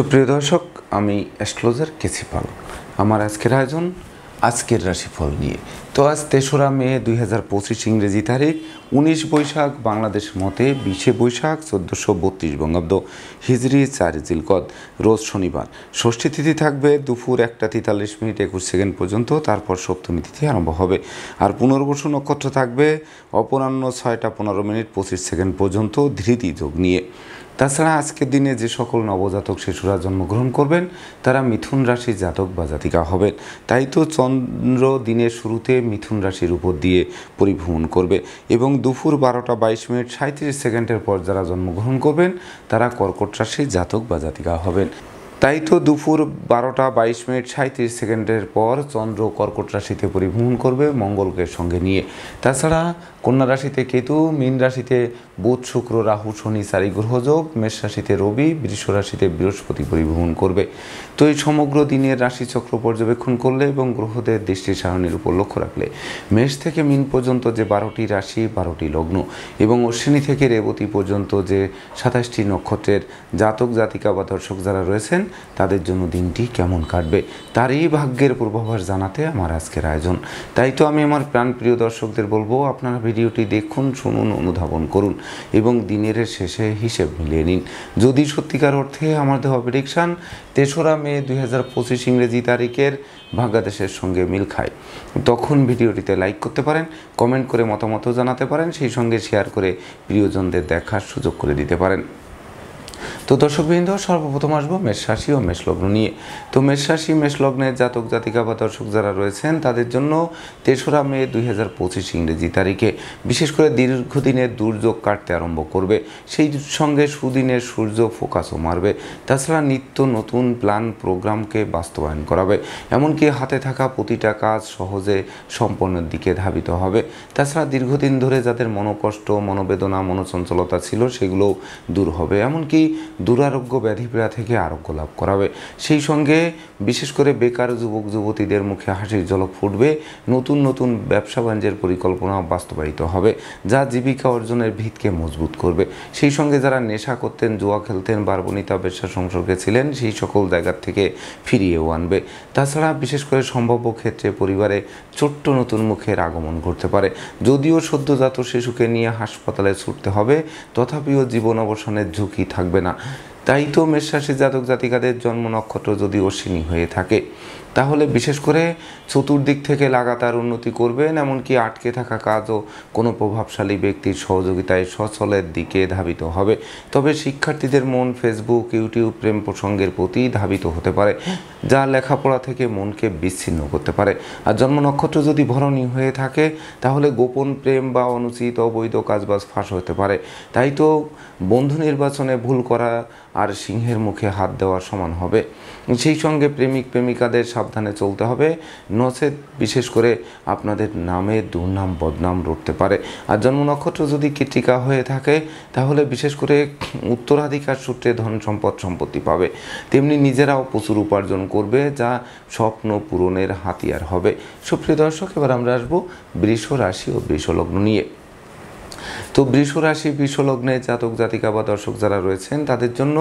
সুপ্রিয় দর্শক, আমি অ্যাস্ট্রোলজার কেসি পাল। আমার আজকের আয়োজন আজকের রাশিফল নিয়ে। তো আজ ৩রা মে ২০২৫ ইংরেজি তারিখ, ১৯ বৈশাখ বাংলাদেশ মতে ২০ বৈশাখ ১৪৩২ বঙ্গাব্দ, হিজরি ৪ জিলকদ, রোজ শনিবার। ষষ্ঠী তিথি থাকবে দুপুর ১টা ৪৩ মিনিট ২১ সেকেন্ড পর্যন্ত, তারপর সপ্তমী তিথি আরম্ভ হবে। আর পুনর্বসু নক্ষত্র থাকবে অপরাহ্ন ৬টা ১৫ মিনিট ২৫ সেকেন্ড পর্যন্ত ধৃতি যোগ নিয়ে। তাছাড়া আজকের দিনে যে সকল নবজাতক শিশুরা জন্মগ্রহণ করবেন তারা মিথুন রাশির জাতক বা জাতিকা হবেন। তাই তো চন্দ্র দিনের শুরুতে মিথুন রাশির উপর দিয়ে পরিভ্রমণ করবে এবং দুপুর ১২টা ২২ মিনিট ৩৭ সেকেন্ডের পর যারা জন্মগ্রহণ করবেন তারা কর্কট রাশির জাতক বা জাতিকা হবেন। তাই তো দুপুর ১২টা ২২ মিনিট ৩৭ সেকেন্ডের পর চন্দ্র কর্কট রাশিতে পরিভ্রমণ করবে মঙ্গলকে সঙ্গে নিয়ে। তাছাড়া কন্যা রাশিতে কেতু, মীন রাশিতে বুধ, শুক্র, রাহু, শনি ৪ গ্রহযোগ, মেষ রাশিতে রবি, বৃষ রাশিতে বৃহস্পতি পরিভ্রমণ করবে। তো এই সমগ্র দিনের রাশিচক্র পর্যবেক্ষণ করলে এবং গ্রহদের দৃষ্টি সারণীর উপর লক্ষ্য রাখলে মেষ থেকে মীন পর্যন্ত যে ১২টি রাশি, 12টি লগ্ন এবং অশ্বিনী থেকে রেবতী পর্যন্ত যে ২৭টি নক্ষত্রের জাতক জাতিকা বা দর্শক যারা রয়েছেন তাদের জন্য দিনটি কেমন কাটবে তারই ভাগ্যের পূর্বাভাস জানাতে আমার আজকের আয়োজন। তাই তো আমি আমার প্রাণপ্রিয় দর্শকদের বলবো, আপনারা ভিডিওটি দেখুন, শুনুন, অনুধাবন করুন এবং দিনের শেষে হিসেব মিলিয়ে নিন। যদি সত্যিকার অর্থে আমার দেওয়া প্রেডিকশান ৩রা মে ২০২৫ ইংরেজি তারিখের ভাগ্যাদেশের সঙ্গে মিল খায় তখন ভিডিওটিতে লাইক করতে পারেন, কমেন্ট করে মতামতও জানাতে পারেন, সেই সঙ্গে শেয়ার করে প্রিয়জনদের দেখার সুযোগ করে দিতে পারেন। তো দর্শকবৃন্দ, সর্বপ্রথম আসবো মেষ রাশি ও মেষ লগ্ন নিয়ে। তো মেষ রাশি, মেষ লগ্নের জাতক জাতিকা বা দর্শক যারা রয়েছেন তাদের জন্য ৩রা মে ২০২৫ ইংরেজি তারিখে বিশেষ করে দীর্ঘদিনের দুর্যোগ কাটতে আরম্ভ করবে। সেই সঙ্গে সুদিনের সূর্য ফোকাসও মারবে। তাছাড়া নিত্য নতুন প্ল্যান প্রোগ্রামকে বাস্তবায়ন করাবে। এমনকি হাতে থাকা প্রতিটা কাজ সহজে সম্পন্নের দিকে ধাবিত হবে। তাছাড়া দীর্ঘদিন ধরে যাদের মনোকষ্ট, মনোবেদনা, মনোচঞ্চলতা ছিল সেগুলোও দূর হবে। এমনকি দুরারোগ্য ব্যাধিপীড়া থেকে আরোগ্য লাভ করাবে। সেই সঙ্গে বিশেষ করে বেকার যুবক যুবতীদের মুখে হাসির ঝলক ফুটবে। নতুন নতুন ব্যবসা বাণিজ্যের পরিকল্পনা বাস্তবায়িত হবে যা জীবিকা অর্জনের ভিতকে মজবুত করবে। সেই সঙ্গে যারা নেশা করতেন, জুয়া খেলতেন, বারবনিতা ব্যবসা সংসর্গে ছিলেন সেই সকল জায়গার থেকে ফিরিয়েও আনবে। তাছাড়া বিশেষ করে সম্ভাব্য ক্ষেত্রে পরিবারে ছোট্ট নতুন মুখের আগমন ঘটতে পারে। যদিও সদ্যজাত শিশুকে নিয়ে হাসপাতালে ছুটতে হবে, তথাপিও জীবন অবসানের ঝুঁকি থাকবে না। তাই তো মেষ রাশির জাতক জাতিকাদের জন্ম নক্ষত্র যদি অশ্বিনী হয়ে থাকে তাহলে বিশেষ করে চতুর্দিক থেকে লাগাতার উন্নতি করবেন। এমনকি আটকে থাকা কাজও কোনো প্রভাবশালী ব্যক্তির সহযোগিতায় সচলের দিকে ধাবিত হবে। তবে শিক্ষার্থীদের মন ফেসবুক, ইউটিউব প্রেম প্রসঙ্গের প্রতি ধাবিত হতে পারে যা লেখাপড়া থেকে মনকে বিচ্ছিন্ন করতে পারে। আর জন্ম নক্ষত্র যদি ভরণী হয়ে থাকে তাহলে গোপন প্রেম বা অনুচিত অবৈধ কাজবাজ ফাঁস হতে পারে। তাই তো বন্ধু নির্বাচনে ভুল করা আর সিংহের মুখে হাত দেওয়ার সমান হবে। সেই সঙ্গে প্রেমিক প্রেমিকাদের সাবধানে চলতে হবে, নচেত বিশেষ করে আপনাদের নামে দুর্নাম বদনাম রটতে পারে। আর জন্ম নক্ষত্র যদি কৃত্তিকা হয়ে থাকে তাহলে বিশেষ করে উত্তরাধিকার সূত্রে ধন সম্পদ সম্পত্তি পাবে, তেমনি নিজেরাও প্রচুর উপার্জন করবে যা স্বপ্ন পূরণের হাতিয়ার হবে। সুপ্রিয় দর্শক, এবার আমরা আসবো বৃষ রাশি ও বৃষ লগ্ন নিয়ে। তো বৃষ রাশি, বৃষ লগ্নে জাতক জাতিকা বা দর্শক যারা রয়েছেন তাদের জন্য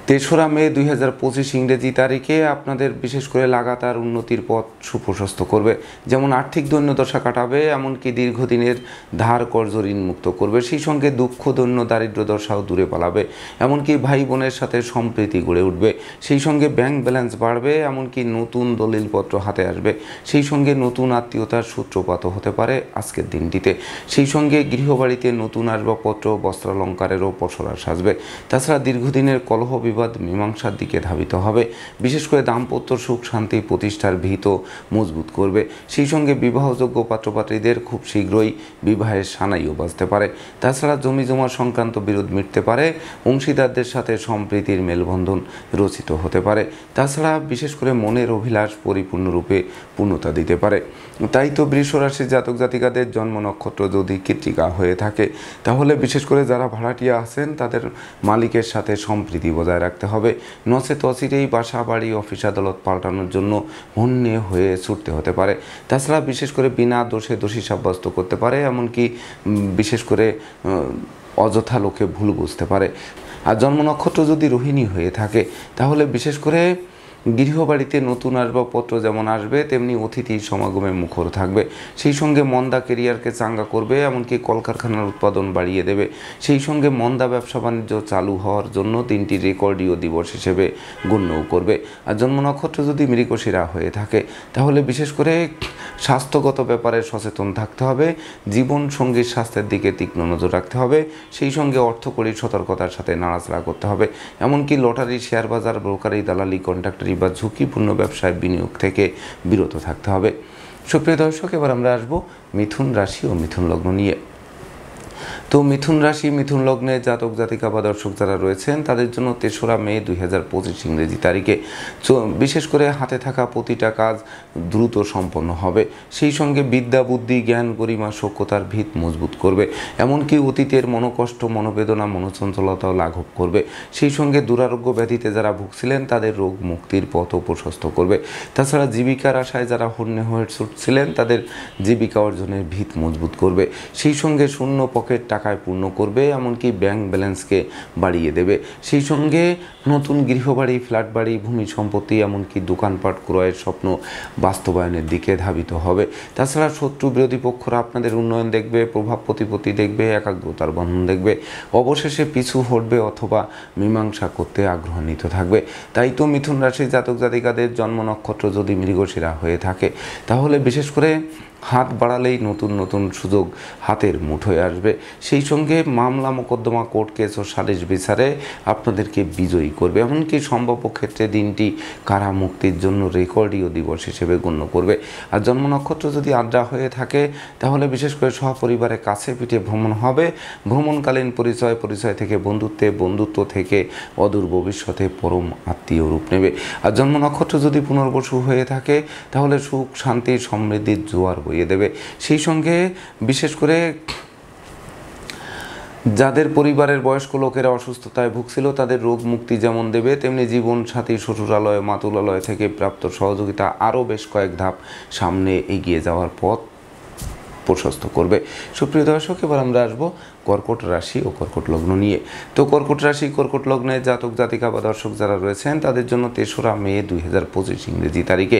৩রা মে ২০২৫ ইংরেজি তারিখে আপনাদের বিশেষ করে লাগাতার উন্নতির পথ সুপ্রশস্ত করবে। যেমন আর্থিক দৈন্যদশা কাটাবে, এমনকি দীর্ঘদিনের ধার কর্জ ঋণ মুক্ত করবে। সেই সঙ্গে দুঃখ দৈন্য দারিদ্র দশাও দূরে পালাবে। এমনকি ভাই বোনের সাথে সম্প্রীতি গড়ে উঠবে। সেই সঙ্গে ব্যাংক ব্যালেন্স বাড়বে, এমনকি নতুন দলিলপত্র হাতে আসবে। সেই সঙ্গে নতুন আত্মীয়তার সূত্রপাতও হতে পারে আজকের দিনটিতে। সেই সঙ্গে গৃহবাড়িতে নতুন আসবাবপত্র, বস্ত্রালঙ্কারেরও পসরা সাজবে। তাছাড়া দীর্ঘদিনের কলহ বিবাদ মীমাংসার দিকে ধাবিত হবে। বিশেষ করে দাম্পত্য সুখ শান্তি প্রতিষ্ঠার ভিত মজবুত করবে। সেই সঙ্গে বিবাহযোগ্য পাত্রপাত্রীদের খুব শীঘ্রই বিবাহের সানাইও বাজতে পারে। তাছাড়া জমি জমা সংক্রান্ত বিরোধ মিটতে পারে, অংশীদারদের সাথে সম্প্রীতির মেলবন্ধন রচিত হতে পারে। তাছাড়া বিশেষ করে মনের অভিলাষ পরিপূর্ণরূপে পূর্ণতা দিতে পারে। তাই তো বৃষ রাশির জাতক জাতিকাদের জন্ম নক্ষত্র যদি কৃত্তিকা হয়ে থাকে তাহলে বিশেষ করে যারা ভাড়াটিয়া আছেন তাদের মালিকের সাথে সম্প্রীতি বজায় রাখতে হবে, নচেত অচিরেই বাসা বাড়ি অফিস আদালত পাল্টানোর জন্য হন্যে হয়ে ছুটতে হতে পারে। তাছাড়া বিশেষ করে বিনা দোষে দোষী সাব্যস্ত করতে পারে, এমনকি বিশেষ করে অযথা লোকে ভুল বুঝতে পারে। আর জন্ম নক্ষত্র যদি রোহিণী হয়ে থাকে তাহলে বিশেষ করে গৃহবাড়িতে নতুন আসবাবপত্র যেমন আসবে তেমনি অতিথি সমাগমে মুখর থাকবে। সেই সঙ্গে মন্দা কেরিয়ারকে চাঙ্গা করবে, এমনকি কলকারখানার উৎপাদন বাড়িয়ে দেবে। সেই সঙ্গে মন্দা ব্যবসা বাণিজ্য চালু হওয়ার জন্য দিনটি রেকর্ডীয় দিবস হিসেবে গণ্যও করবে। আর জন্ম নক্ষত্র যদি মৃগশিরা হয়ে থাকে তাহলে বিশেষ করে স্বাস্থ্যগত ব্যাপারে সচেতন থাকতে হবে, জীবন সঙ্গীর স্বাস্থ্যের দিকে তীক্ষ্ণ নজর রাখতে হবে। সেই সঙ্গে অর্থকরী সতর্কতার সাথে নাড়াচাড়া করতে হবে, এমনকি লটারি, শেয়ার বাজার, ব্রোকারি, দালালি, কন্ট্রাক্টরি বা ঝুঁকিপূর্ণ ব্যবসায় বিনিয়োগ থেকে বিরত থাকতে হবে। সুপ্রিয় দর্শক, এবার আমরা আসবো মিথুন রাশি ও মিথুন লগ্ন নিয়ে। তো মিথুন রাশি, মিথুন লগ্নে জাতক জাতিকা বা দর্শক যারা রয়েছেন তাদের জন্য ৩রা মে ২০২৫ ইংরেজি তারিখে বিশেষ করে হাতে থাকা প্রতিটা কাজ দ্রুত সম্পন্ন হবে। সেই সঙ্গে বিদ্যা, বুদ্ধি, জ্ঞান, গরিমা, সখ্যতার ভিত মজবুত করবে, এমনকি অতীতের মনোকষ্ট, মনোবেদনা, মনোচঞ্চলতাও লাঘব করবে। সেই সঙ্গে দুরারোগ্য ব্যাধিতে যারা ভুগছিলেন তাদের রোগ মুক্তির পথও প্রশস্ত করবে। তাছাড়া জীবিকার আশায় যারা হন্যে হয়ে ছুটছিলেন তাদের জীবিকা অর্জনের ভিত মজবুত করবে। সেই সঙ্গে শূন্য পকেট টাকায় পূর্ণ করবে, এমনকি ব্যাংক ব্যালেন্সকে বাড়িয়ে দেবে। সেই সঙ্গে নতুন গৃহবাড়ি, ফ্ল্যাট বাড়ি, ভূমি সম্পত্তি, এমনকি দোকানপাট ক্রয়ের স্বপ্ন বাস্তবায়নের দিকে ধাবিত হবে। তাছাড়া শত্রু বিরোধী পক্ষরা আপনাদের উন্নয়ন দেখবে, প্রভাব প্রতিপত্তি দেখবে, একাগ্রতার বন্ধন দেখবে, অবশেষে পিছু হটবে অথবা মীমাংসা করতে আগ্রহান্বিত থাকবে। তাই তো মিথুন রাশির জাতক জাতিকাদের জন্ম নক্ষত্র যদি মৃগশিরা হয়ে থাকে তাহলে বিশেষ করে হাত বাড়ালেই নতুন নতুন সুযোগ হাতের মুঠোয় আসবে। সেই সঙ্গে মামলা, মোকদ্দমা, কোর্ট কেস ও সালিশ বিচারে আপনাদেরকে বিজয়ী করবে, এমনকি সম্ভাব্য ক্ষেত্রে দিনটি কারা মুক্তির জন্য রেকর্ডীয় দিবস হিসেবে গণ্য করবে। আর জন্ম নক্ষত্র যদি আদ্রা হয়ে থাকে তাহলে বিশেষ করে সহপরিবারে কাছে পিঠে ভ্রমণ হবে। ভ্রমণকালীন পরিচয় থেকে বন্ধুত্বে, বন্ধুত্ব থেকে অদূর ভবিষ্যতে পরম আত্মীয় রূপ নেবে। আর জন্ম নক্ষত্র যদি পুনর্বসু হয়ে থাকে তাহলে সুখ, শান্তি, সমৃদ্ধির জোয়ার বইয়ে দেবে। সেই সঙ্গে বিশেষ করে যাদের পরিবারের বয়স্ক লোকেরা অসুস্থতায় ভুগছিল তাদের রোগ মুক্তি যেমন দেবে, তেমনি জীবন সাথী, শ্বশুরালয়, মাতুলালয় থেকে প্রাপ্ত সহযোগিতা আরও বেশ কয়েক ধাপ সামনে এগিয়ে যাওয়ার পথ প্রশস্ত করবে। সুপ্রিয় দর্শক, এবার আমরা আসবো কর্কট রাশি ও কর্কট লগ্ন নিয়ে। তো কর্কট রাশি, কর্কট লগ্নে জাতক জাতিকা বা দর্শক যারা রয়েছেন তাদের জন্য ৩রা মে ২০২৫ ইংরেজি তারিখে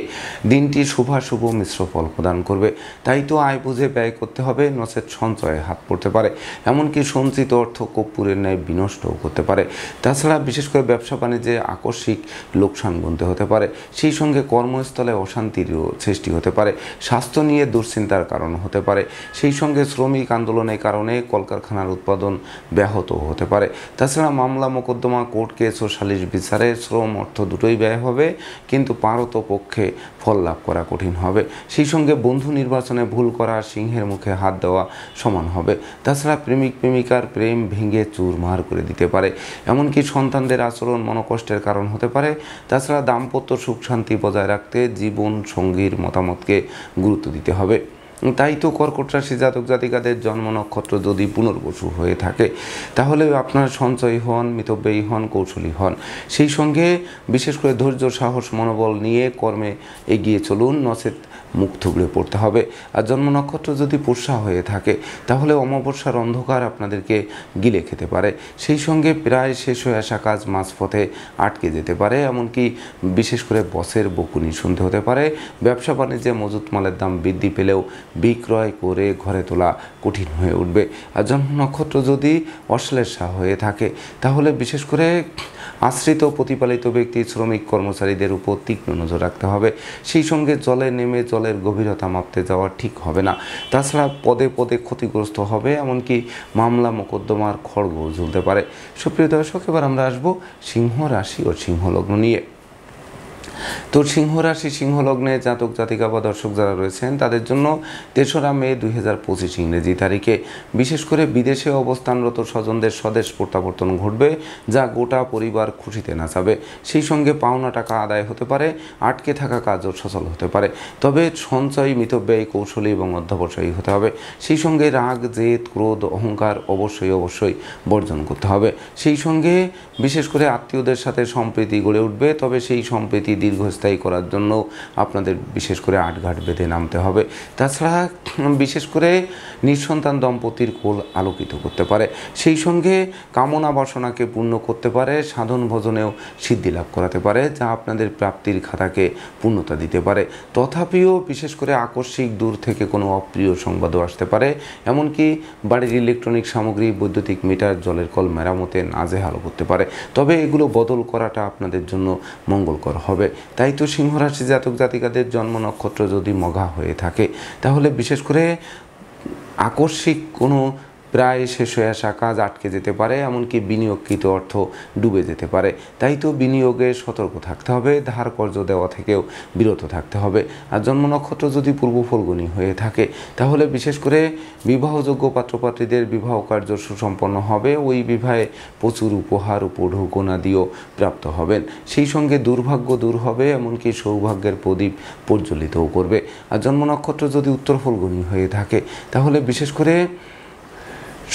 দিনটি শুভাশুভ মিশ্র ফল প্রদান করবে। তাই তো আয় বুঝে ব্যয় করতে হবে, নচেত সঞ্চয়ে হাত পড়তে পারে, এমনকি সঞ্চিত অর্থ কর্পূরের ন্যায় বিনষ্টও করতে পারে। তাছাড়া বিশেষ করে ব্যবসা বাণিজ্যে আকস্মিক লোকসান গুনতে হতে পারে। সেই সঙ্গে কর্মস্থলে অশান্তিরও সৃষ্টি হতে পারে, স্বাস্থ্য নিয়ে দুশ্চিন্তার কারণ হতে পারে। সেই সঙ্গে শ্রমিক আন্দোলনের কারণে কলকারখানার উৎপাদন ব্যাহত হতে পারে। তাছাড়া মামলা, মোকদ্দমা, কোর্ট কেস ও সালিশ বিচারে শ্রম, অর্থ দুটোই ব্যয় হবে, কিন্তু পারত পক্ষে ফল লাভ করা কঠিন হবে। সেই সঙ্গে বন্ধু নির্বাচনে ভুল করা সিংহের মুখে হাত দেওয়া সমান হবে। তাছাড়া প্রেমিক প্রেমিকার প্রেম ভেঙে চুরমার করে দিতে পারে, এমনকি সন্তানদের আচরণ মনোকষ্টের কারণ হতে পারে। তাছাড়া দাম্পত্য সুখ শান্তি বজায় রাখতে জীবন সঙ্গীর মতামতকে গুরুত্ব দিতে হবে। তাই তো কর্কট রাশি জাতক জাতিকাদের জন্ম নক্ষত্র যদি পুনর্বসু হয়ে থাকে তাহলে আপনার সঞ্চয়ী হন, মিতব্যয়ী হন, কৌশলী হন। সেই সঙ্গে বিশেষ করে ধৈর্য, সাহস, মনোবল নিয়ে কর্মে এগিয়ে চলুন, নচেত মুখ থুবড়ে পড়তে হবে। আর জন্ম নক্ষত্র যদি পুষ্যা হয়ে থাকে তাহলে অমাবস্যার অন্ধকার আপনাদেরকে গিলে খেতে পারে। সেই সঙ্গে প্রায় শেষ হয়ে আসা কাজ মাঝপথে আটকে যেতে পারে, এমনকি বিশেষ করে বসের বকুনি শুনতে হতে পারে। ব্যবসা বাণিজ্যে মজুত মালের দাম বৃদ্ধি পেলেও বিক্রয় করে ঘরে তোলা কঠিন হয়ে উঠবে। আর জন্ম নক্ষত্র যদি অশ্লেষা হয়ে থাকে তাহলে বিশেষ করে আশ্রিত প্রতিপালিত ব্যক্তি, শ্রমিক, কর্মচারীদের উপর তীক্ষ্ণ নজর রাখতে হবে। সেই সঙ্গে জলে নেমে জলের গভীরতা মাপতে যাওয়া ঠিক হবে না। তাছাড়া পদে পদে ক্ষতিগ্রস্ত হবে, এমনকি মামলা মোকদ্দমার খড়গও ঝুলতে পারে। সুপ্রিয় দর্শক, এবার আমরা আসবো সিংহ রাশি ও সিংহ লগ্ন নিয়ে। তো সিংহ রাশি, সিংহ লগ্নে জাতক জাতিকা বা দর্শক যারা রয়েছেন তাদের জন্য ৩রা মে ২০২৫ ইংরেজি তারিখে বিশেষ করে বিদেশে অবস্থানরত স্বজনদের স্বদেশ প্রত্যাবর্তন ঘটবে, যা গোটা পরিবার খুশিতে নাচাবে। সেই সঙ্গে পাওনা টাকা আদায় হতে পারে, আটকে থাকা কাজও সচল হতে পারে। তবে সঞ্চয়, মিতব্যয়ী, কৌশলী এবং অধ্যবসায়ী হতে হবে। সেই সঙ্গে রাগ, জেদ, ক্রোধ, অহংকার অবশ্যই বর্জন করতে হবে। সেই সঙ্গে বিশেষ করে আত্মীয়দের সাথে সম্প্রীতি গড়ে উঠবে, তবে সেই সম্প্রীতি দীর্ঘস্থায়ী করার জন্য আপনাদের বিশেষ করে আটঘাট বেঁধে নামতে হবে। তাছাড়া বিশেষ করে নিঃসন্তান দম্পতির কোল আলোকিত করতে পারে, সেই সঙ্গে কামনা বাসনাকে পূর্ণ করতে পারে, সাধন ভজনেও সিদ্ধি লাভ করাতে পারে, যা আপনাদের প্রাপ্তির খাতাকে পূর্ণতা দিতে পারে। তথাপিও বিশেষ করে আকস্মিক দূর থেকে কোনো অপ্রিয় সংবাদও আসতে পারে, এমনকি বাড়ির ইলেকট্রনিক সামগ্রী, বৈদ্যুতিক মিটার, জলের কল মেরামতে নাজেহাল করতে পারে। তবে এগুলো বদল করাটা আপনাদের জন্য মঙ্গলকর হবে। তাই তো সিংহ রাশি জাতক জাতিকাদের জন্ম নক্ষত্র যদি মঘা হয়ে থাকে, তাহলে বিশেষ করে আকস্মিক কোনো প্রায় শেষ হয়ে আসা কাজ আটকে যেতে পারে, এমনকি বিনিয়োগকৃত অর্থ ডুবে যেতে পারে। তাই তো বিনিয়োগে সতর্ক থাকতে হবে, ধার কর্জ দেওয়া থেকেও বিরত থাকতে হবে। আর জন্ম নক্ষত্র যদি পূর্ব ফল্গুনী হয়ে থাকে, তাহলে বিশেষ করে বিবাহযোগ্য পাত্রপাত্রীদের বিবাহ কার্য সুসম্পন্ন হবে, ওই বিবাহে প্রচুর উপহার উপঢৌকনাদিও প্রাপ্ত হবেন। সেই সঙ্গে দুর্ভাগ্য দূর হবে, এমনকি সৌভাগ্যের প্রদীপ প্রজ্বলিতও করবে। আর জন্ম নক্ষত্র যদি উত্তর ফল্গুনী হয়ে থাকে, তাহলে বিশেষ করে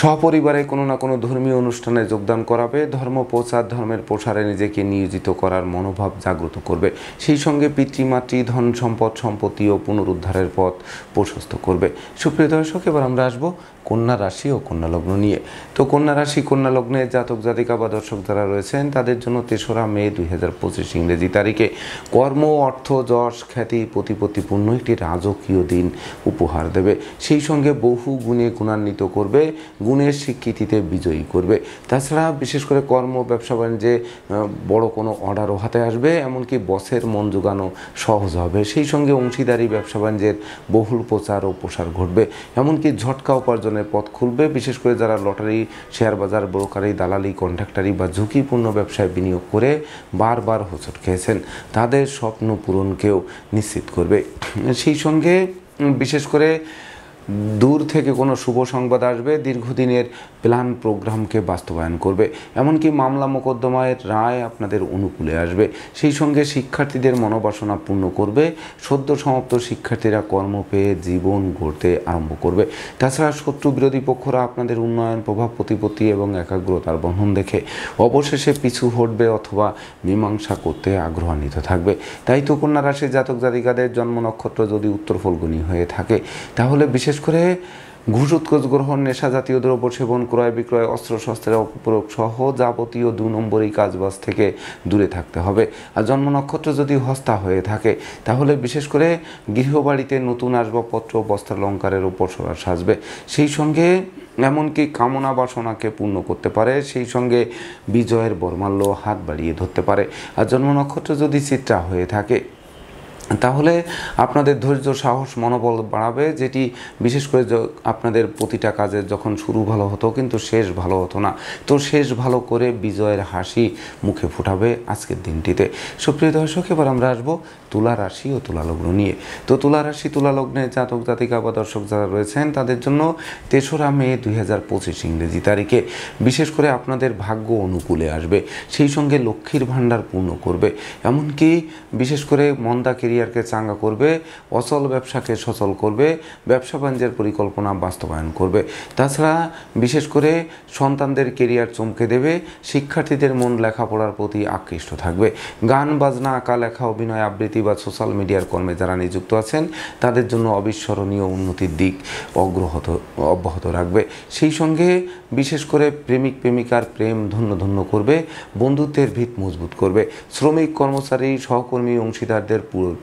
সপরিবারে কোনো না কোনো ধর্মীয় অনুষ্ঠানে যোগদান করাবে, ধর্ম প্রচার, ধর্মের প্রসারে নিজেকে নিয়োজিত করার মনোভাব জাগ্রত করবে। সেই সঙ্গে পিতৃমাতৃ, ধন সম্পদ, সম্পত্তি ও পুনরুদ্ধারের পথ প্রশস্ত করবে। সুপ্রিয় দর্শক, এবার আমরা আসবো কন্যা রাশি ও কন্যা লগ্ন নিয়ে। তো কন্যা রাশি, কন্যা লগ্নে জাতক জাতিকা বা দর্শক যারা রয়েছেন, তাদের জন্য 3রা মে 2025 ইংরেজি তারিখে কর্ম, অর্থ, যশ, খ্যাতি, প্রতিপত্তিপূর্ণ একটি রাজকীয় দিন উপহার দেবে। সেই সঙ্গে বহু গুণে গুণান্বিত করবে, গুণের স্বীকৃতিতে বিজয়ী করবে। তাছাড়া বিশেষ করে কর্ম, ব্যবসা বাণিজ্যে বড় কোনো অর্ডারও হাতে আসবে, এমনকি বসের মন জোগানো সহজ হবে। সেই সঙ্গে অংশীদারি ব্যবসা বাণিজ্যের বহুল প্রচার ও প্রসার ঘটবে, এমনকি ঝটকা উপার্জনের পথ খুলবে। বিশেষ করে যারা লটারি, শেয়ার বাজার, ব্রোকারি, দালালি, কন্ট্রাক্টারি বা ঝুঁকিপূর্ণ ব্যবসায় বিনিয়োগ করে বারবার হোঁচট খেয়েছেন, তাদের স্বপ্ন পূরণকেও নিশ্চিত করবে। সেই সঙ্গে বিশেষ করে দূর থেকে কোনো শুভ সংবাদ আসবে, দীর্ঘদিনের প্ল্যান প্রোগ্রামকে বাস্তবায়ন করবে, এমনকি মামলা মোকদ্দমায় রায় আপনাদের অনুকূলে আসবে। সেই সঙ্গে শিক্ষার্থীদের মনোবাসনা পূর্ণ করবে, সদ্য সমাপ্ত শিক্ষার্থীরা কর্ম পেয়ে জীবন গড়তে আরম্ভ করবে। তাছাড়া শত্রু বিরোধী পক্ষরা আপনাদের উন্নয়ন, প্রভাব প্রতিপত্তি এবং একাগ্রতার বন্ধন দেখে অবশেষে পিছু হটবে অথবা মীমাংসা করতে আগ্রহান্বিত থাকবে। তাই তো কন্যা রাশির জাতক জাতিকাদের জন্ম নক্ষত্র যদি উত্তর ফল্গুনী হয়ে থাকে, তাহলে বিশেষ করে ঘুষ, উৎকোচ গ্রহণ, নেশা জাতীয় দ্রব্য সেবন, ক্রয় বিক্রয়, অস্ত্রশস্ত্রের অপপ্রয়োগ সহ যাবতীয় 2 নম্বরই কাজবাজ থেকে দূরে থাকতে হবে। আর জন্ম নক্ষত্র যদি হস্তা হয়ে থাকে, তাহলে বিশেষ করে গৃহবাড়িতে নতুন আসবাবপত্র, বস্ত্রালঙ্কারের উপর সাজবে। সেই সঙ্গে এমনকি কামনা বাসনাকে পূর্ণ করতে পারে, সেই সঙ্গে বিজয়ের বর্মাল্য হাত বাড়িয়ে ধরতে পারে। আর জন্ম নক্ষত্র যদি চিত্রা হয়ে থাকে, তাহলে আপনাদের ধৈর্য, সাহস, মনোবল বাড়াবে, যেটি বিশেষ করে আপনাদের প্রতিটা কাজের যখন শুরু ভালো হতো কিন্তু শেষ ভালো হতো না, তো শেষ ভালো করে বিজয়ের হাসি মুখে ফোটাবে আজকের দিনটিতে। সুপ্রিয় দর্শক, এবার আমরা আসবো তুলা রাশি ও তুলা লগ্ন নিয়ে। তো তুলা রাশি, তুলা লগ্নে জাতক জাতিকা বা দর্শক যারা রয়েছেন, তাদের জন্য 3রা মে 2025 ইংরেজি তারিখে বিশেষ করে আপনাদের ভাগ্য অনুকূলে আসবে, সেই সঙ্গে লক্ষ্মীর ভাণ্ডার পূর্ণ করবে, এমনকি বিশেষ করে মন্দা কেরিয়ারকে চাঙ্গা করবে, অচল ব্যবসাকে সচল করবে, ব্যবসা বাণিজ্যের পরিকল্পনা বাস্তবায়ন করবে। তাছাড়া বিশেষ করে সন্তানদের কেরিয়ার চমকে দেবে, শিক্ষার্থীদের মন লেখাপড়ার প্রতি আকৃষ্ট থাকবে। গান বাজনা, আঁকা লেখা, অভিনয়, আবৃত্তি বা সোশ্যাল মিডিয়ার কর্মে যারা নিযুক্ত আছেন, তাদের জন্য অবিস্মরণীয় উন্নতির দিক অব্যাহত রাখবে। সেই সঙ্গে বিশেষ করে প্রেমিক প্রেমিকার প্রেম ধন্য ধন্য করবে, বন্ধুত্বের ভিত মজবুত করবে। শ্রমিক, কর্মচারী, সহকর্মী, অংশীদারদের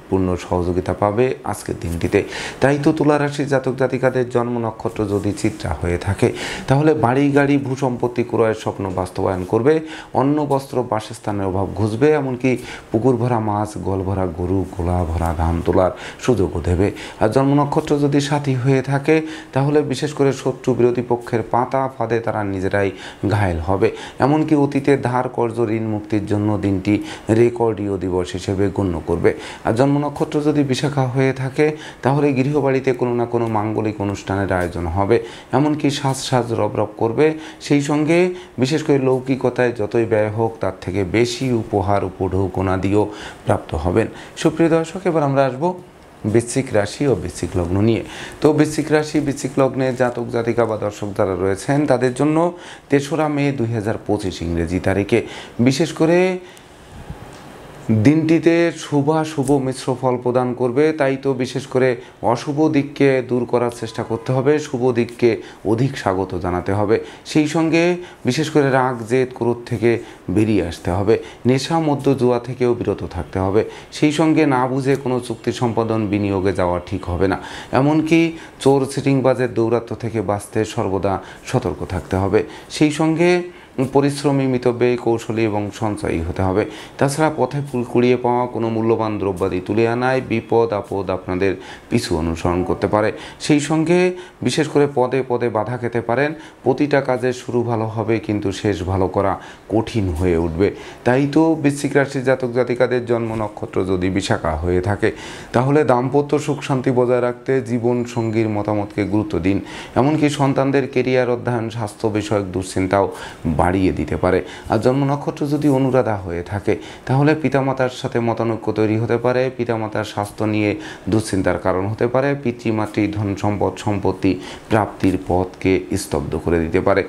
পূর্ণ সহযোগিতা পাবে আজকের দিনটিতে। তাই তো তুলা রাশির জাতক জাতিকাদের জন্ম নক্ষত্র যদি চিত্রা হয়ে থাকে, তাহলে বাড়ি, গাড়ি, ভূসম্পত্তি ক্রয়ের স্বপ্ন বাস্তবায়ন করবে, অন্ন, বস্ত্র, বাসস্থানের অভাব ঘুচবে, এমনকি পুকুর ভরা মাছ, গল ভরা গরু, গোলা ভরা ধান তোলার সুযোগও দেবে। আর জন্ম নক্ষত্র যদি সাথী হয়ে থাকে, তাহলে বিশেষ করে শত্রু বিরোধী পক্ষের পাতা ফাঁদে তারা নিজেরাই ঘায়েল হবে, এমনকি অতীতের ধার কর্জ, ঋণ মুক্তির জন্য দিনটি রেকর্ডীয় দিবস হিসেবে গণ্য করবে। আর জন্ম নক্ষত্র যদি বিশাখা হয়ে থাকে, তাহলে গৃহবাড়িতে কোনো না কোনো মাঙ্গলিক অনুষ্ঠানের আয়োজন হবে, এমনকি সাজ রব করবে। সেই সঙ্গে বিশেষ করে লৌকিকতায় যতই ব্যয় হোক, তার থেকে বেশি উপহার উপঢৌকনা দিয়েও প্রাপ্ত হবেন। সুপ্রিয় দর্শক, এবার আমরা আসবো বৃশ্চিক রাশি ও বৃশ্চিক লগ্ন নিয়ে। তো বৃশ্চিক রাশি, বৃশ্চিক লগ্নে জাতক জাতিকা বা দর্শক যারা রয়েছেন, তাদের জন্য 3রা মে 2025 ইংরেজি তারিখে বিশেষ করে দিনটিতে শুভ মিশ্র ফল প্রদান করবে, তাই তো বিশেষ করে অশুভ দিককে দূর করার চেষ্টা করতে হবে, শুভ দিককে অধিক স্বাগত জানাতে হবে। সেই সঙ্গে বিশেষ করে রাগ জেদ ক্রোধ থেকে বেরিয়ে আসতে হবে, নেশা মদ্য জুয়া থেকেও বিরত থাকতে হবে। সেই সঙ্গে না বুঝে কোনো চুক্তি সম্পাদন বিনিয়োগে যাওয়া ঠিক হবে না। এমনকি চোর সিটিংবাজের দৌরাত্ম্য থেকে বাঁচতে সর্বদা সতর্ক থাকতে হবে। সেই সঙ্গে পরিশ্রমী মিতব্যয়ী কৌশলী এবং সঞ্চয়ী হতে হবে। তাছাড়া পথে কুড়িয়ে পাওয়া কোনো মূল্যবান দ্রব্যাদি তুলে আনায় বিপদ আপদ আপনাদের পিছু অনুসরণ করতে পারে। সেই সঙ্গে বিশেষ করে পদে পদে বাধা খেতে পারেন। প্রতিটা কাজের শুরু ভালো হবে কিন্তু শেষ ভালো করা কঠিন হয়ে উঠবে। তাই তো বৃশ্চিক রাশির জাতক জাতিকাদের জন্ম নক্ষত্র যদি বিশাখা হয়ে থাকে, তাহলে দাম্পত্য সুখ শান্তি বজায় রাখতে জীবন সঙ্গীর মতামতকে গুরুত্ব দিন। এমনকি সন্তানদের কেরিয়ার অধ্যয়ন স্বাস্থ্য বিষয়ক দুশ্চিন্তাও বাড়িয়ে দিতে পারে। আর জন্ম নক্ষত্র যদি অনুরাধা হয়ে থাকে, তাহলে পিতামাতার সাথে মতানৈক্য তৈরি হতে পারে, পিতামাতার স্বাস্থ্য নিয়ে দুশ্চিন্তার কারণ হতে পারে, পিতৃমাতৃ ধন সম্পত্তি প্রাপ্তির পথকে স্তব্ধ করে দিতে পারে।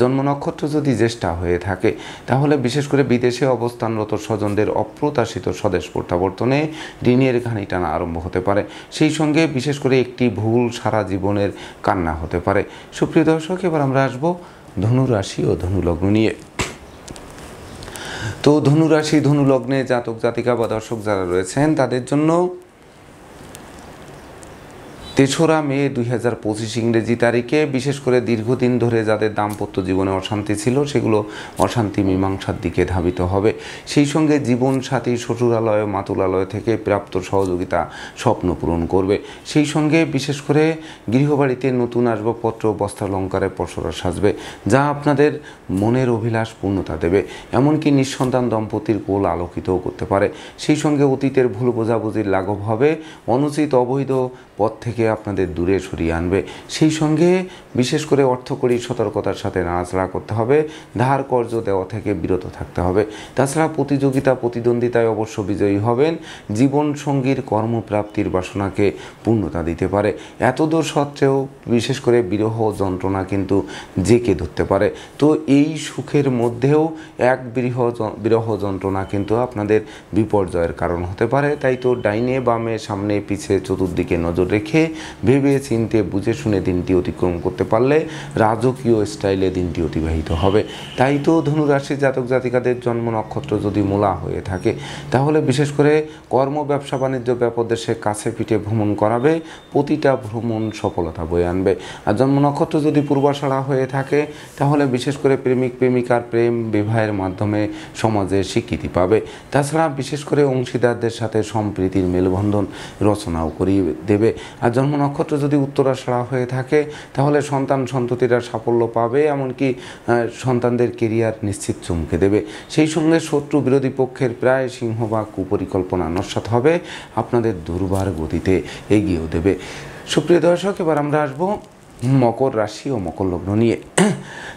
জন্ম নক্ষত্র যদি জ্যেষ্ঠা হয়ে থাকে, তাহলে বিশেষ করে বিদেশে অবস্থানরত স্বজনদের অপ্রত্যাশিত স্বদেশ প্রত্যাবর্তনে ঋণের ঘানি টানা আরম্ভ হতে পারে। সেই সঙ্গে বিশেষ করে একটি ভুল সারা জীবনের কান্না হতে পারে। সুপ্রিয় দর্শক, এবার আমরা আসবো ধনু রাশি ও ধনু লগ্ন নিয়ে। তো ধনু রাশি ধনু লগ্নে জাতক জাতিকা বা দর্শক যারা রয়েছেন, তাদের জন্য ৩রা মে ২০২৫ ইংরেজি তারিখে বিশেষ করে দীর্ঘদিন ধরে যাদের দাম্পত্য জীবনে অশান্তি ছিল, সেগুলো অশান্তি মীমাংসার দিকে ধাবিত হবে। সেই সঙ্গে জীবনসাথী শ্বশুরালয় মাতুলালয় থেকে প্রাপ্ত সহযোগিতা স্বপ্ন পূরণ করবে। সেই সঙ্গে বিশেষ করে গৃহবাড়িতে নতুন আসবাবপত্র বস্ত্রালঙ্কারে পসরা সাজবে, যা আপনাদের মনের অভিলাষ পূর্ণতা দেবে। এমনকি নিঃসন্তান দম্পতির কোল আলোকিতও করতে পারে। সেই সঙ্গে অতীতের ভুল বোঝাবুঝির লাঘব হবে, অনুচিত অবৈধ পথ থেকে আপনাদের দূরে সরিয়ে আনবে। সেই সঙ্গে বিশেষ করে অর্থকরী সতর্কতার সাথে নাড়াচাড়া করতে হবে, ধার কর্জ দেওয়া থেকে বিরত থাকতে হবে। তাছাড়া প্রতিদ্বন্দ্বিতায় অবশ্য বিজয়ী হবেন। জীবন সঙ্গীর কর্মপ্রাপ্তির বাসনাকে পূর্ণতা দিতে পারে। এতদূর সত্ত্বেও বিশেষ করে বিরহ কিন্তু জেঁকে ধরতে পারে। তো এই সুখের মধ্যেও এক বিরহ যন্ত্রণা কিন্তু আপনাদের বিপর্যয়ের কারণ হতে পারে। তাই তো ডাইনে বামে সামনে পিছে চতুর্দিকে নজর রেখে ভেবে চিন্তে বুঝে শুনে দিনটি অতিক্রম করতে পারলে রাজকীয় স্টাইলে দিনটি অতিবাহিত হবে। তাই তো ধনুরাশির জাতক জাতিকাদের জন্ম নক্ষত্র যদি মূলা হয়ে থাকে, তাহলে বিশেষ করে কর্ম ব্যবসা বাণিজ্য ব্যাপদেশে কাছে পিঠে ভ্রমণ করাবে, প্রতিটা ভ্রমণ সফলতা বয়ে আনবে। আর জন্ম নক্ষত্র যদি পূর্বাষাঢ়া হয়ে থাকে, তাহলে বিশেষ করে প্রেমিক প্রেমিকার প্রেম বিবাহের মাধ্যমে সমাজে স্বীকৃতি পাবে। তাছাড়া বিশেষ করে অংশীদারদের সাথে সম্প্রীতির মেলবন্ধন রচনাও করিয়ে দেবে। আর জন্ম নক্ষত্র যদি উত্তরাষাঢ়া হয়ে থাকে, তাহলে সন্তান সন্ততিরা সাফল্য পাবে, এমনকি সন্তানদের কেরিয়ার নিশ্চিত চমকে দেবে। সেই সঙ্গে শত্রু বিরোধী পক্ষের প্রায় সিংহভাগ কুপরিকল্পনা নস্যাৎ হবে, আপনাদের দুর্বার গতিতে এগিয়েও দেবে। সুপ্রিয় দর্শক, এবার আমরা আসবো মকর রাশি ও মকর লগ্ন নিয়ে।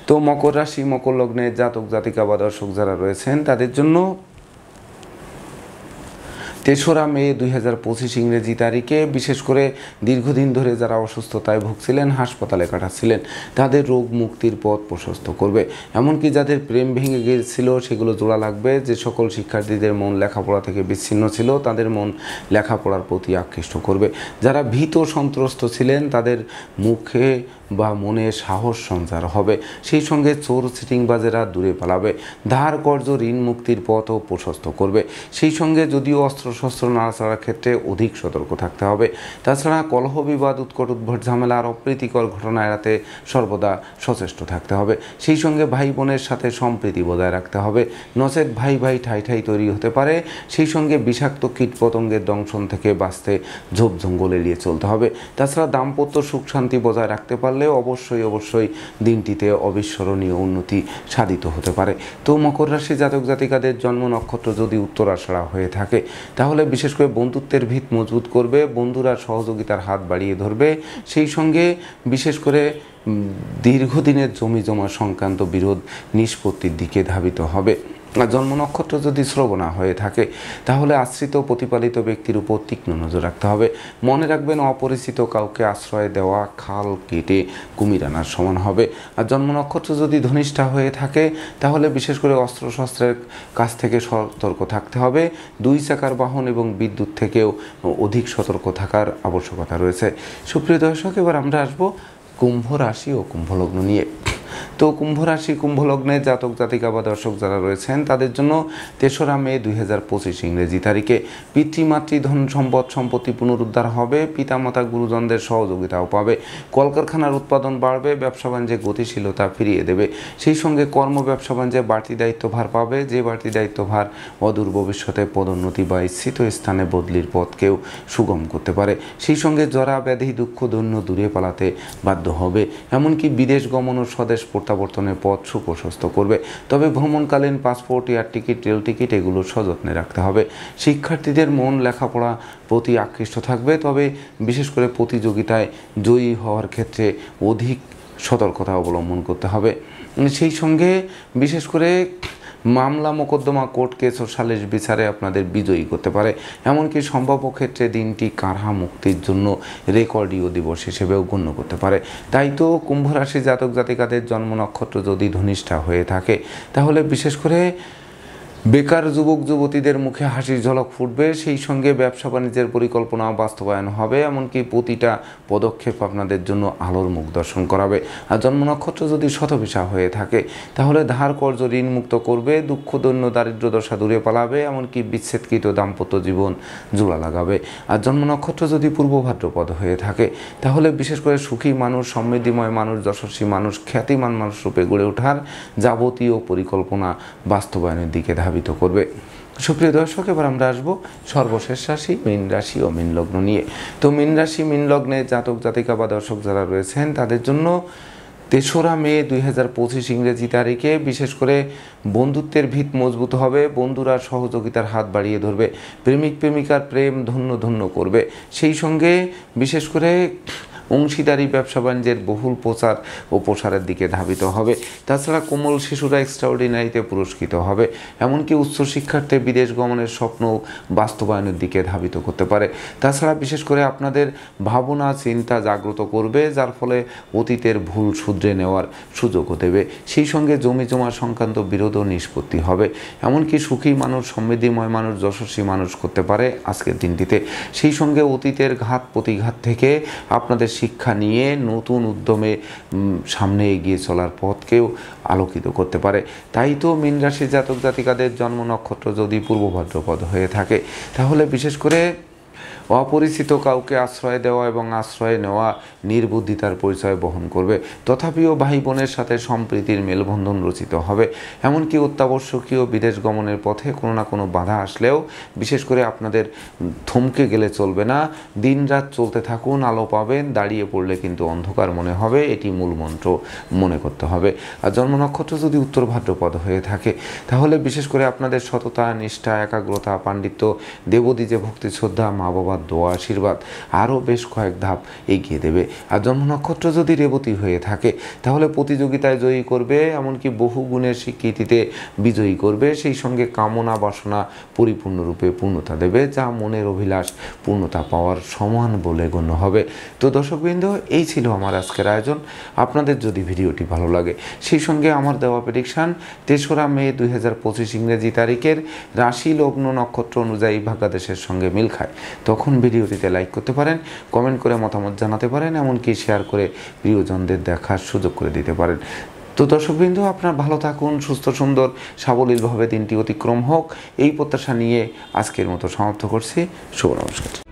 তো মকর রাশি মকর লগ্নের জাতক জাতিকা বা দর্শক যারা রয়েছেন, তাদের জন্য ৩রা মে ২০২৫ ইংরেজি তারিখে বিশেষ করে দীর্ঘদিন ধরে যারা অসুস্থতায় ভুগছিলেন, হাসপাতালে কাটাচ্ছিলেন, তাদের রোগ মুক্তির পথ প্রশস্ত করবে। এমনকি যাদের প্রেম ভেঙে গিয়েছিল সেগুলো জোড়া লাগবে। যে সকল শিক্ষার্থীদের মন লেখাপড়া থেকে বিচ্ছিন্ন ছিল, তাদের মন লেখাপড়ার প্রতি আকৃষ্ট করবে। যারা ভীত সন্ত্রস্ত ছিলেন, তাদের মুখে বা মনে সাহস সঞ্চার হবে। সেই সঙ্গে চোর সিটিংবাজেরা দূরে পালাবে। ধার কর্জ ঋণ মুক্তির পথও প্রশস্ত করবে। সেই সঙ্গে যদিও অস্ত্রশস্ত্র নাড়াচাড়ার ক্ষেত্রে অধিক সতর্ক থাকতে হবে। তাছাড়া কলহ বিবাদ উৎকট উদ্ভট ঝামেলা আর অপ্রীতিকর ঘটনা এড়াতে সর্বদা সচেষ্ট থাকতে হবে। সেই সঙ্গে ভাই বোনের সাথে সম্প্রীতি বজায় রাখতে হবে, নচেত ভাই ভাই ঠাই ঠাই তৈরি হতে পারে। সেই সঙ্গে বিষাক্ত কীট পতঙ্গের দংশন থেকে বাঁচতে ঝোপ জঙ্গল এড়িয়ে চলতে হবে। তাছাড়া দাম্পত্য সুখ শান্তি বজায় রাখতে পারলে অবশ্যই দিনটিতে অবিস্মরণীয় উন্নতি সাধিত হতে পারে। তো মকর রাশি জাতক জাতিকাদের জন্ম নক্ষত্র যদি উত্তরাষাঢ়া হয়ে থাকে, তাহলে বিশেষ করে বন্ধুত্বের ভিত মজবুত করবে, বন্ধুরা সহযোগিতার হাত বাড়িয়ে ধরবে। সেই সঙ্গে বিশেষ করে দীর্ঘদিনের জমি জমা সংক্রান্ত বিরোধ নিষ্পত্তির দিকে ধাবিত হবে। জন্ম নক্ষত্র যদি শ্রবণা হয়ে থাকে তাহলে আশ্রিত প্রতিপালিত ব্যক্তির উপর তীক্ষ্ণ নজর রাখতে হবে। মনে রাখবেন, অপরিচিত কাউকে আশ্রয় দেওয়া খাল কেটে কুমির আনার সমান হবে। আর জন্ম নক্ষত্র যদি ধনিষ্ঠা হয়ে থাকে তাহলে বিশেষ করে অস্ত্রশস্ত্রের কাছ থেকে সতর্ক থাকতে হবে। 2 চাকার বাহন এবং বিদ্যুৎ থেকেও অধিক সতর্ক থাকার আবশ্যকতা রয়েছে। সুপ্রিয় দর্শক, এবার আমরা আসবো কুম্ভ রাশি ও কুম্ভ লগ্ন নিয়ে। তো কুম্ভ রাশি কুম্ভ লগ্নের জাতক জাতিকা বা দর্শক যারা রয়েছেন তাদের জন্য 3রা মে 2025 ইংরেজি তারিখে পিতৃমাতৃ ধন সম্পদ সম্পত্তি পুনরুদ্ধার হবে, পিতামাতা গুরুজনদের সহযোগিতাও পাবে, কলকারখানার উৎপাদন বাড়বে, ব্যবসা বাণিজ্যে গতিশীলতা ফিরিয়ে দেবে। সেই সঙ্গে কর্ম ব্যবসা বাণিজ্যে বাড়তি দায়িত্বভার পাবে, যে বাড়তি দায়িত্বভার অদূর ভবিষ্যতে পদোন্নতি বা ইচ্ছিত স্থানে বদলির পথকেও সুগম করতে পারে। সেই সঙ্গে জরা ব্যাধি দুঃখ দৈন্য দূরে পালাতে বাধ্য হবে, এমনকি বিদেশ গমন ও স্বদেশ প্রত্যাবর্তনের পথ সুপ্রশস্ত করবে। তবে ভ্রমণকালীন passport, air ticket, rail ticket এগুলো সযত্নে রাখতে হবে। শিক্ষার্থীদের মন লেখাপড়া প্রতি আকৃষ্ট থাকবে, তবে বিশেষ করে প্রতিযোগিতায় জয়ী হওয়ার ক্ষেত্রে অধিক সতর্কতা অবলম্বন করতে হবে। সেই সঙ্গে বিশেষ করে মামলা মোকদ্দমা কোর্ট কেস ও সালিশ বিচারে আপনাদের বিজয়ী করতে পারে, এমনকি সম্ভাব্য ক্ষেত্রে দিনটি কারহা মুক্তির জন্য রেকর্ডীয় দিবস হিসেবেও গণ্য করতে পারে। তাই তো কুম্ভ রাশি জাতক জাতিকাদের জন্ম নক্ষত্র যদি ধনিষ্ঠা হয়ে থাকে তাহলে বিশেষ করে বেকার যুবক যুবতীদের মুখে হাসির ঝলক ফুটবে। সেই সঙ্গে ব্যবসা বাণিজ্যের পরিকল্পনা বাস্তবায়ন হবে, এমনকি প্রতিটা পদক্ষেপ আপনাদের জন্য আলোর মুখ দর্শন করাবে। আর জন্ম নক্ষত্র যদি শতভিসা হয়ে থাকে তাহলে ধার কর্জ ঋণ মুক্ত করবে, দুঃখ দৈন্য দারিদ্র দশা দূরে পালাবে, এমনকি বিচ্ছেদকৃত দাম্পত্য জীবন জোড়া লাগাবে। আর জন্ম নক্ষত্র যদি পূর্ব ভাদ্রপদ হয়ে থাকে তাহলে বিশেষ করে সুখী মানুষ, সমৃদ্ধিময় মানুষ, যশস্বী মানুষ, খ্যাতিমান মানুষ রূপে গড়ে ওঠার যাবতীয় পরিকল্পনা বাস্তবায়নের দিকে ধাবিত করবে। সুপ্রিয় দর্শক, এবার আমরা আসবো সর্বশেষ রাশি মীন রাশি ও মীন লগ্ন নিয়ে। তো মীন রাশি মীন লগ্নে জাতক জাতিকা বা দর্শক যারা রয়েছেন তাদের জন্য 3রা মে 2025 ইংরেজি তারিখে বিশেষ করে বন্ধুত্বের ভিত মজবুত হবে, বন্ধুরা সহযোগিতার হাত বাড়িয়ে ধরবে, প্রেমিক প্রেমিকার প্রেম ধন্য ধন্য করবে। সেই সঙ্গে বিশেষ করে অংশীদারি ব্যবসা বাণিজ্যের বহুল প্রচার ও প্রসারের দিকে ধাবিত হবে। তাছাড়া কোমল শিশুরা এক্সট্রাঅর্ডিনারিতে পুরস্কৃত হবে, এমনকি উচ্চশিক্ষার্থে বিদেশ গমনের স্বপ্ন বাস্তবায়নের দিকে ধাবিত করতে পারে। তাছাড়া বিশেষ করে আপনাদের ভাবনা চিন্তা জাগ্রত করবে, যার ফলে অতীতের ভুল শুধরে নেওয়ার সুযোগও দেবে। সেই সঙ্গে জমি জমা সংক্রান্ত বিরোধও নিষ্পত্তি হবে, এমনকি সুখী মানুষ, সমৃদ্ধিময় মানুষ, যশস্বী মানুষ করতে পারে আজকের দিনটিতে। সেই সঙ্গে অতীতের ঘাত প্রতিঘাত থেকে আপনাদের শিক্ষা নিয়ে নতুন উদ্যমে সামনে এগিয়ে চলার পথকেও আলোকিত করতে পারে। তাই তো মীন রাশির জাতক জাতিকাদের জন্ম নক্ষত্র যদি পূর্ব ভাদ্রপদ হয়ে থাকে তাহলে বিশেষ করে অপরিচিত কাউকে আশ্রয় দেওয়া এবং আশ্রয় নেওয়া নির্বুদ্ধিতার পরিচয় বহন করবে। তথাপিও ভাই বোনের সাথে সম্প্রীতির মেলবন্ধন রচিত হবে, এমনকি অত্যাবশ্যকীয় বিদেশ গমনের পথে কোনো না কোনো বাধা আসলেও বিশেষ করে আপনাদের থমকে গেলে চলবে না। দিন রাত চলতে থাকুন, আলো পাবেন, দাঁড়িয়ে পড়লে কিন্তু অন্ধকার মনে হবে, এটি মূল মন্ত্র মনে করতে হবে। আর জন্ম নক্ষত্র যদি উত্তর ভাদ্রপদ হয়ে থাকে তাহলে বিশেষ করে আপনাদের সততা, নিষ্ঠা, একাগ্রতা, পাণ্ডিত্য, দেবদ্বীজে ভক্তি শ্রদ্ধা, মা বাবা দোয়া আশীর্বাদ আরও বেশ কয়েক ধাপ এগিয়ে দেবে। আর জন্ম নক্ষত্র যদি রেবতী হয়ে থাকে তাহলে প্রতিযোগিতায় জয়ী করবে, এমনকি বহু গুণের স্বীকৃতিতে বিজয়ী করবে। সেই সঙ্গে কামনা বাসনা পরিপূর্ণরূপে পূর্ণতা দেবে, যা মনের অভিলাষ পূর্ণতা পাওয়ার সমান বলে গণ্য হবে। তো দর্শকবৃন্দ, এই ছিল আমার আজকের আয়োজন। আপনাদের যদি ভিডিওটি ভালো লাগে সেই সঙ্গে আমার দেওয়া প্রেডিকশান 3রা মে 2025 ইংরেজি তারিখের রাশি লগ্ন নক্ষত্র অনুযায়ী ভাগ্যাদেশের সঙ্গে মিল খায় তখন ভিডিওটিতে লাইক করতে পারেন, কমেন্ট করে মতামত জানাতে পারেন, এমনকি শেয়ার করে প্রিয়জনদের দেখার সুযোগ করে দিতে পারেন। তো দর্শকবৃন্দ, আপনারা ভালো থাকুন, সুস্থ সুন্দর সাবলীলভাবে দিনটি অতিক্রম হোক, এই প্রত্যাশা নিয়ে আজকের মতো সমাপ্ত করছি। শুভ নমস্কার।